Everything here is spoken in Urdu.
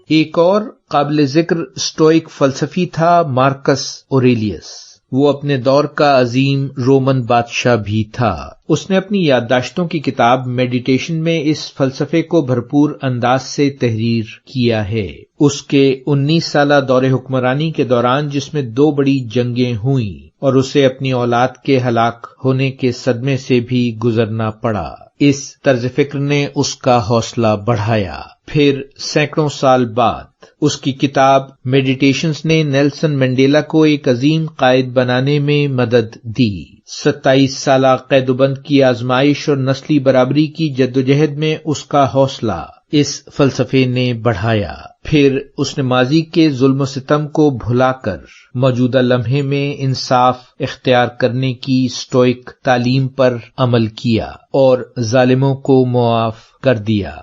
ایک اور قابل ذکر اسٹوئک فلسفی تھا مارکس اوریلیس۔ وہ اپنے دور کا عظیم رومن بادشاہ بھی تھا۔ اس نے اپنی یادداشتوں کی کتاب میڈیٹیشن میں اس فلسفے کو بھرپور انداز سے تحریر کیا ہے۔ اس کے 19 سالہ دور حکمرانی کے دوران، جس میں 2 بڑی جنگیں ہوئیں اور اسے اپنی اولاد کے ہلاک ہونے کے صدمے سے بھی گزرنا پڑا، اس طرز فکر نے اس کا حوصلہ بڑھایا۔ پھر سینکڑوں سال بعد اس کی کتاب میڈیٹیشنز نے نیلسن منڈیلا کو ایک عظیم قائد بنانے میں مدد دی۔ 27 سالہ قید و بند کی آزمائش اور نسلی برابری کی جدوجہد میں اس کا حوصلہ اس فلسفے نے بڑھایا۔ پھر اس نے ماضی کے ظلم و ستم کو بھلا کر موجودہ لمحے میں انصاف اختیار کرنے کی اسٹوئک تعلیم پر عمل کیا اور ظالموں کو معاف کر دیا۔